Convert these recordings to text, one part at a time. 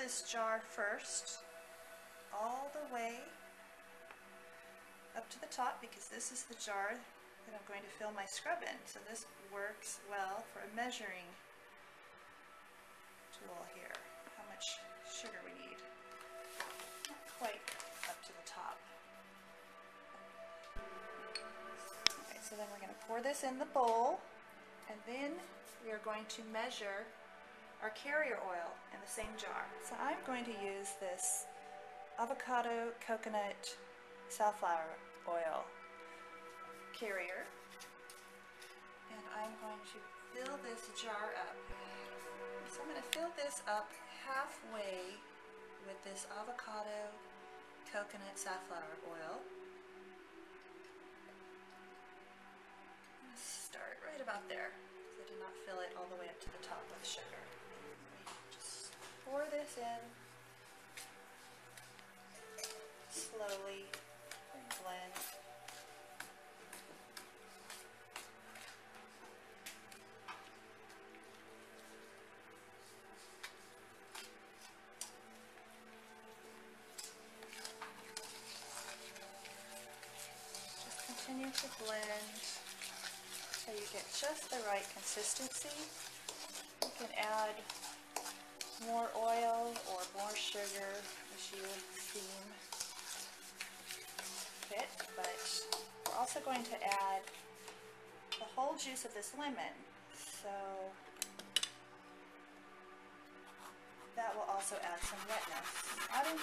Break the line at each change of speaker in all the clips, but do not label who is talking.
this jar first, all the way up to the top, because this is the jar that I'm going to fill my scrub in. So this works well for a measuring tool here, how much sugar we need. Not quite up to the top. Okay, so then we're going to pour this in the bowl, and then we are going to measure our carrier oil in the same jar. So I'm going to use this avocado coconut safflower oil carrier, and I'm going to fill this jar up. So I'm going to fill this up halfway with this avocado coconut safflower oil. I'm going to start right about there, because I did not fill it all the way up to the top with sugar. Just pour this in slowly and blend. Just continue to blend so you get just the right consistency. You can add more oil or more sugar as you seem fit, but we're also going to add the whole juice of this lemon, so that will also add some wetness. Adding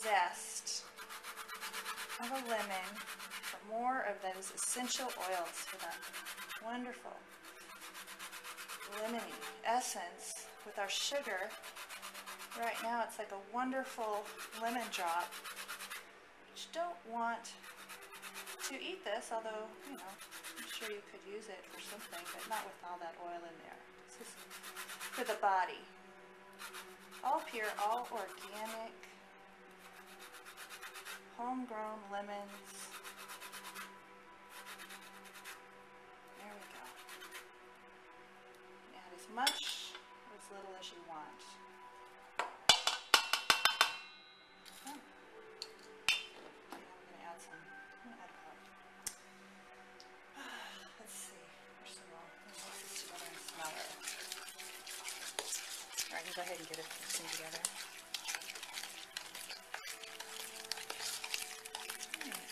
zest of a lemon for more of those essential oils for that wonderful lemony essence with our sugar. Right now it's like a wonderful lemon drop. You don't want to eat this, although, you know, I'm sure you could use it for something, but not with all that oil in there. This is for the body. All pure, all organic, homegrown lemons. There we go. Add as much or as little as you want. Oh. I'm going to add some. I'm going to add about, let's see, first of all, let me mix this together and smell it. All right, you go ahead and get it mixed together.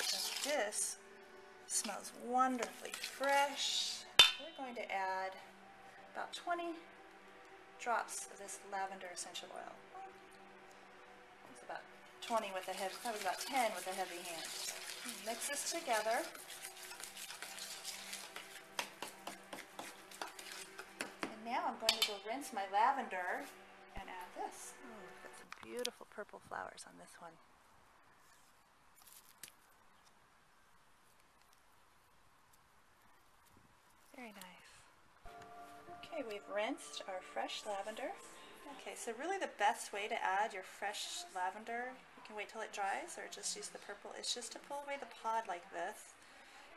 So this smells wonderfully fresh. We're going to add about 20 drops of this lavender essential oil. It's about 20 with a heavy, that was about 10 with a heavy hand. Mix this together. And now I'm going to go rinse my lavender and add this. Oh, we've got some beautiful purple flowers on this one. Very nice. Okay, we've rinsed our fresh lavender. Okay, so really the best way to add your fresh lavender, you can wait till it dries or just use the purple, is just to pull away the pod like this,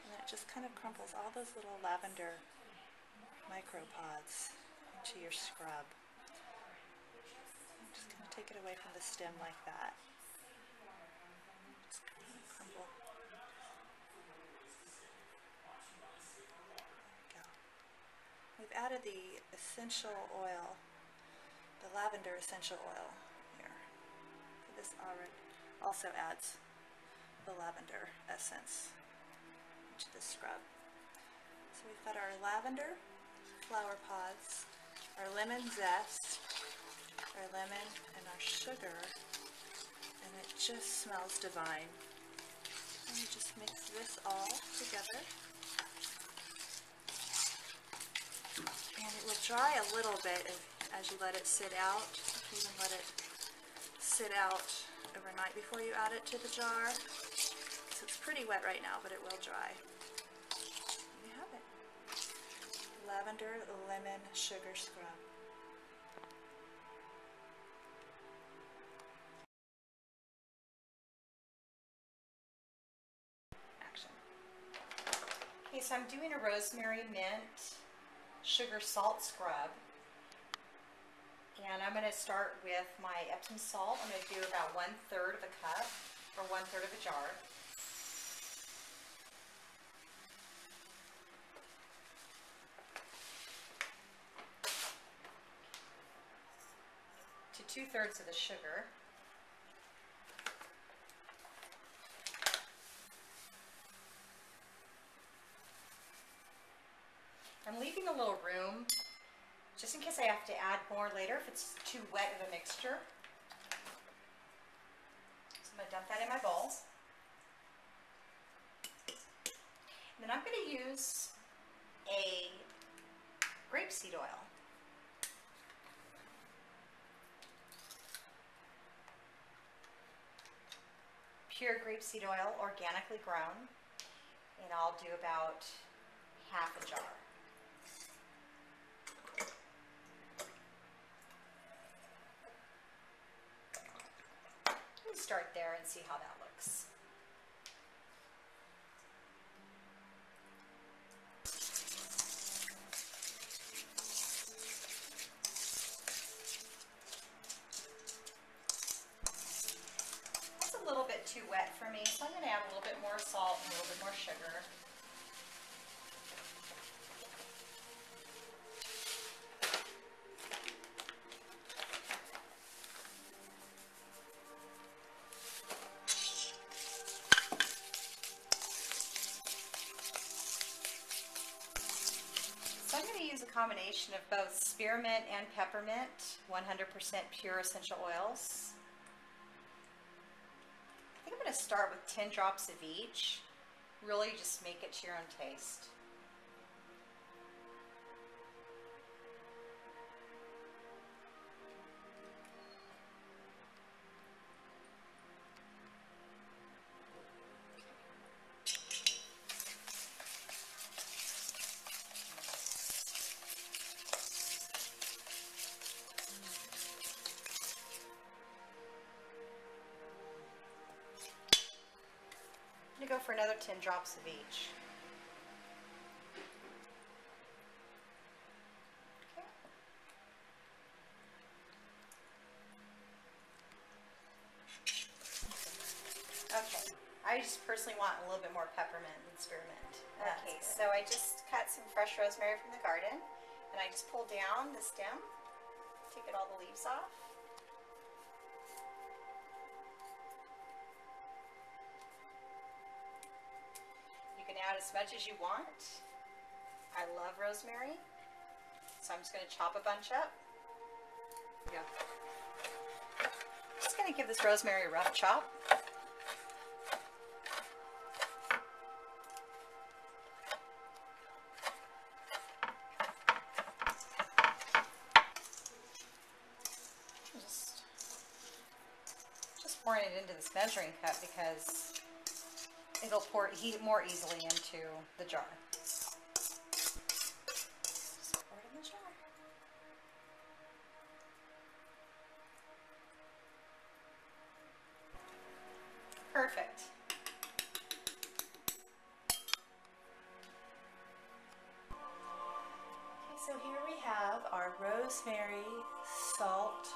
and then it just kind of crumples all those little lavender micropods into your scrub. I'm just going to take it away from the stem like that. Just kind of crumble. We've added the essential oil, the lavender essential oil here. This also adds the lavender essence into the scrub. So we've got our lavender flower pods, our lemon zest, our lemon, and our sugar, and it just smells divine. And you just mix this all together. And it will dry a little bit as you let it sit out. You can let it sit out overnight before you add it to the jar. So it's pretty wet right now, but it will dry. There you have it. Lavender lemon sugar scrub. Action.
Okay, so I'm doing a rosemary mint sugar salt scrub, And I'm going to start with my Epsom salt. I'm going to do about 1/3 of a cup, or 1/3 of a jar. To 2/3 of the sugar. I'm leaving a little room just in case I have to add more later if it's too wet of a mixture. So I'm going to dump that in my bowl. And then I'm going to use a grapeseed oil. Pure grapeseed oil, organically grown. And I'll do about half a jar. Start there and see how that looks. That's a little bit too wet for me, so I'm going to add a little bit more salt and a little bit more sugar. So I'm going to use a combination of both spearmint and peppermint, 100% pure essential oils. I think I'm going to start with 10 drops of each. Really just make it to your own taste. I'm going to go for another 10 drops of each. Okay. I just personally want a little bit more peppermint and spearmint. Okay, so I just cut some fresh rosemary from the garden, and I just pulled down the stem to get all the leaves off. You can add as much as you want. I love rosemary, so I'm just going to chop a bunch up. Yeah. Just going to give this rosemary a rough chop. Just pouring it into this measuring cup because it'll heat more easily into the jar. Just pour it in the jar. Perfect.
Okay, so here we have our rosemary salt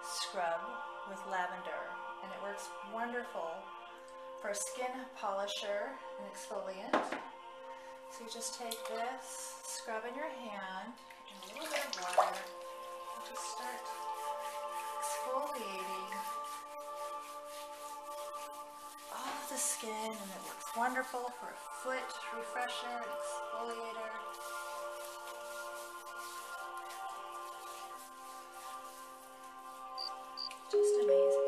scrub with lavender, and it works wonderful for a skin polisher and exfoliant. So you just take this, scrub in your hand, and a little bit of water, and just start exfoliating all of the skin, and it works wonderful for a foot refresher and exfoliator. Just amazing.